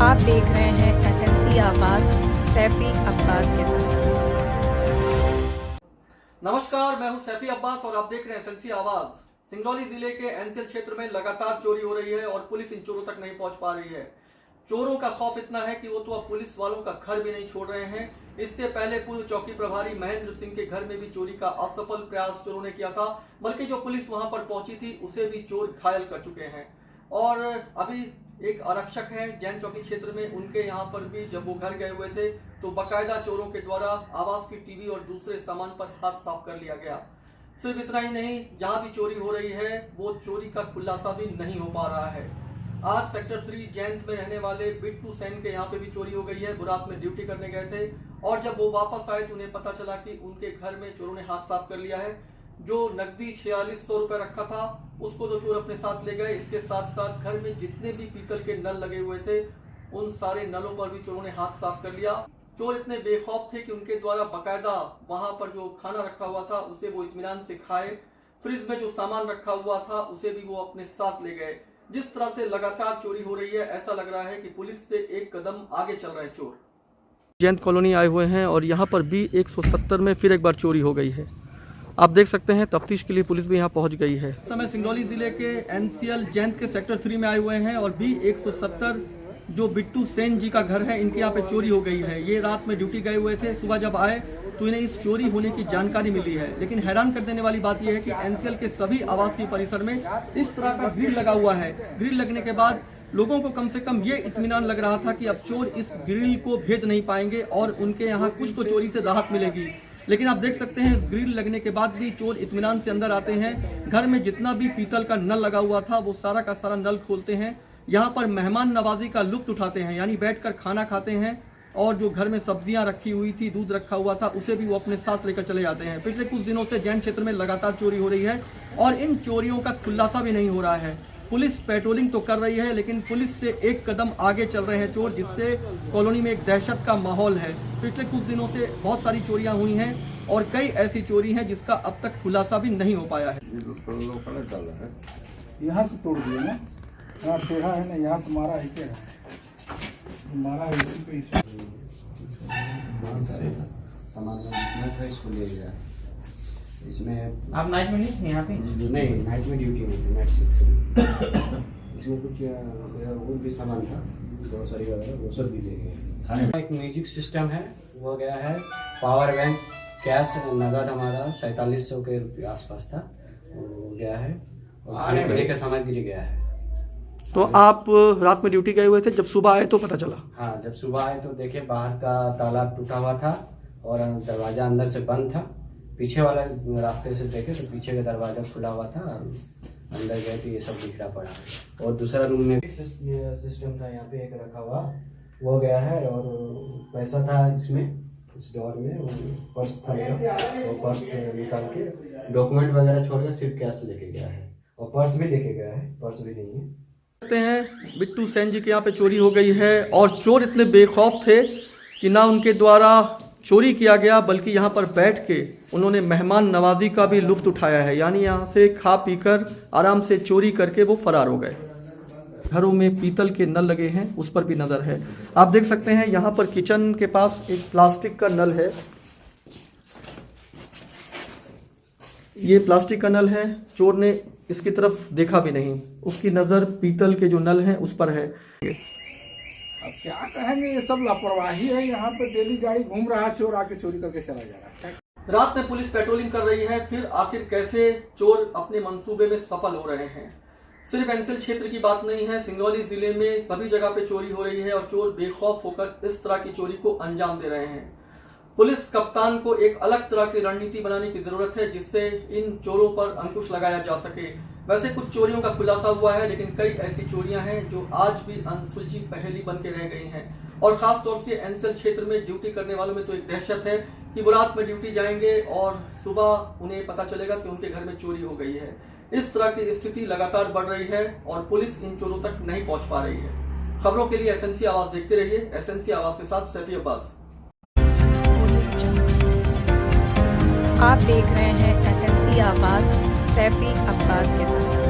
आप देख रहे हैं एसएनसी आवाज सैफी अब्बास के साथ। नमस्कार, मैं हूं सैफी अब्बास और आप देख रहे हैं एसएनसी आवाज। सिंगरौली जिले के एनसीएल क्षेत्र में लगातार चोरी हो रही है और पुलिस इन चोरों तक नहीं पहुंच पा रही है। चोरों का खौफ इतना है कि वो तो अब पुलिस वालों का घर भी नहीं छोड़ रहे हैं। इससे पहले पूर्व चौकी प्रभारी महेंद्र सिंह के घर में भी चोरी का असफल प्रयास चोरों ने किया था, बल्कि जो पुलिस वहां पर पहुंची थी उसे भी चोर घायल कर चुके हैं। और अभी एक आरक्षक हैं जैन चौकी क्षेत्र में, उनके यहाँ पर भी जब वो घर गए हुए थे तो बाकायदा चोरों के द्वारा आवास की टीवी और दूसरे सामान पर हाथ साफ कर लिया गया। सिर्फ इतना ही नहीं, जहां भी चोरी हो रही है वो चोरी का खुलासा भी नहीं हो पा रहा है। आज सेक्टर 3 जैंत में रहने वाले बिट्टू सेन के यहाँ पे भी चोरी हो गई है। वो रात में ड्यूटी करने गए थे और जब वो वापस आए तो उन्हें पता चला कि उनके घर में चोरों ने हाथ साफ कर लिया है। जो नकदी 4600 रुपए रखा था उसको तो चोर अपने साथ ले गए। इसके साथ साथ घर में जितने भी पीतल के नल लगे हुए थे उन सारे नलों पर भी चोरों ने हाथ साफ कर लिया। चोर इतने बेखौफ थे कि उनके द्वारा बाकायदा वहां पर जो खाना रखा हुआ था उसे वो इत्मीनान से खाए। फ्रिज में जो सामान रखा हुआ था उसे भी वो अपने साथ ले गए। जिस तरह से लगातार चोरी हो रही है, ऐसा लग रहा है कि पुलिस से एक कदम आगे चल रहे हैं चोर। जैंत कॉलोनी आए हुए हैं और यहाँ पर भी 170 में फिर एक बार चोरी हो गई है। आप देख सकते हैं तफ्तीश के लिए पुलिस भी यहाँ पहुँच गई है। इस समय सिंगरौली जिले के एनसीएल जैंत के सेक्टर 3 में आए हुए हैं और भी 170 जो बिट्टू सेन जी का घर है, इनके यहाँ पे चोरी हो गई है। ये रात में ड्यूटी गए हुए थे, सुबह जब आए तो इन्हें इस चोरी होने की जानकारी मिली है। लेकिन हैरान कर देने वाली बात यह है कि एनसीएल के सभी आवासीय परिसर में इस तरह का ग्रिल लगा हुआ है। ग्रिल लगने के बाद लोगों को कम से कम ये इत्मीनान लग रहा था कि अब चोर इस ग्रिल को भेद नहीं पाएंगे और उनके यहाँ कुछ तो चोरी से राहत मिलेगी। लेकिन आप देख सकते हैं इस ग्रिल लगने के बाद भी चोर इत्मीनान से अंदर आते हैं। घर में जितना भी पीतल का नल लगा हुआ था वो सारा का सारा नल खोलते हैं। यहाँ पर मेहमान नवाजी का लुत्फ उठाते हैं, यानी बैठकर खाना खाते हैं और जो घर में सब्जियां रखी हुई थी, दूध रखा हुआ था, उसे भी वो अपने साथ लेकर चले जाते हैं। पिछले कुछ दिनों से जैन क्षेत्र में लगातार चोरी हो रही है और इन चोरियों का खुलासा भी नहीं हो रहा है। पुलिस पेट्रोलिंग तो कर रही है लेकिन पुलिस से एक कदम आगे चल रहे हैं चोर, जिससे कॉलोनी में एक दहशत का माहौल है। पिछले कुछ दिनों से बहुत सारी चोरियां हुई हैं और कई ऐसी चोरी हैं जिसका अब तक खुलासा भी नहीं हो पाया है। यहाँ से तोड़ दिए ना, यहाँ टेढ़ा है ना, यहाँ तुम्हारा है क्या, तुम्हारा है इसी पे सामान में इसको ले गया। इसमें आप नाइट में नहीं थे यहाँ पे? नहीं, नाइट में ड्यूटी नहीं थी, नाइट शिफ्ट। इसमें कुछ और भी सामान था, ग्रोसरी वगैरह, वो सब भी ले गए। एक म्यूजिक सिस्टम है वो गया है, पावर बैंक, कैश नगद हमारा 4700 के आसपास था वो गया है और खाने पीने का सामान गिर गया है। तो आप रात में ड्यूटी गए हुए थे, जब सुबह आए तो पता चला? हाँ, जब सुबह आए तो देखे बाहर का ताला टूटा हुआ था और दरवाजा अंदर से बंद था। पीछे वाला रास्ते से देखे तो पीछे का दरवाजा खुला हुआ था और अंदर गए तो ये सब बिखरा पड़ा। और दूसरा रूम में सिस्टम था यहाँ पे एक रखा हुआ, वो गया है। और पैसा था इसमें, इस डोर में, पर्स था मेरा, वो पर्स निकाल के डॉक्यूमेंट वगैरह छोड़ के सिर्फ कैश लेके गया है और पर्स भी लेके गया है, पर्स भी नहीं है। देखते हैं बिट्टू सेन जी के यहाँ पे चोरी हो गई है और चोर इतने बेखौफ थे कि ना उनके द्वारा चोरी किया गया बल्कि यहाँ पर बैठ के उन्होंने मेहमान नवाजी का भी लुत्फ उठाया है। यानी यहाँ से खा पीकर आराम से चोरी करके वो फरार हो गए। घरों में पीतल के नल लगे हैं, उस पर भी नजर है। आप देख सकते हैं यहाँ पर किचन के पास एक प्लास्टिक का नल है, ये प्लास्टिक का नल है। चोर ने इसकी तरफ देखा भी नहीं, उसकी नजर पीतल के जो नल हैं उस पर है। अब क्या कहेंगे, ये सब लापरवाही है। यहाँ पे डेली गाड़ी घूम रहा है, चोर आके चोरी करके चला जा रहा है। रात में पुलिस पेट्रोलिंग कर रही है, फिर आखिर कैसे चोर अपने मंसूबे में सफल हो रहे हैं? सिर्फ एनसीएल क्षेत्र की बात नहीं है, सिंगरौली जिले में सभी जगह पे चोरी हो रही है और चोर बेखौफ होकर इस तरह की चोरी को अंजाम दे रहे हैं। पुलिस कप्तान को एक अलग तरह की रणनीति बनाने की जरूरत है जिससे इन चोरों पर अंकुश लगाया जा सके। वैसे कुछ चोरियों का खुलासा हुआ है लेकिन कई ऐसी चोरियां हैं जो आज भी अनसुलझी पहेली बन के रह गई हैं। और खास तौर से एनसीएल क्षेत्र में ड्यूटी करने वालों में तो एक दहशत है कि वो रात में ड्यूटी जाएंगे और सुबह उन्हें पता चलेगा कि उनके घर में चोरी हो गई है। इस तरह की स्थिति लगातार बढ़ रही है और पुलिस इन चोरों तक नहीं पहुंच पा रही है। खबरों के लिए एसएनसी आवाज देखते रहिए। एसएनसी आवाज के साथ सैफी अब्बास। आप देख रहे हैं एसएनसी आवाज सैफी अब्बास के साथ।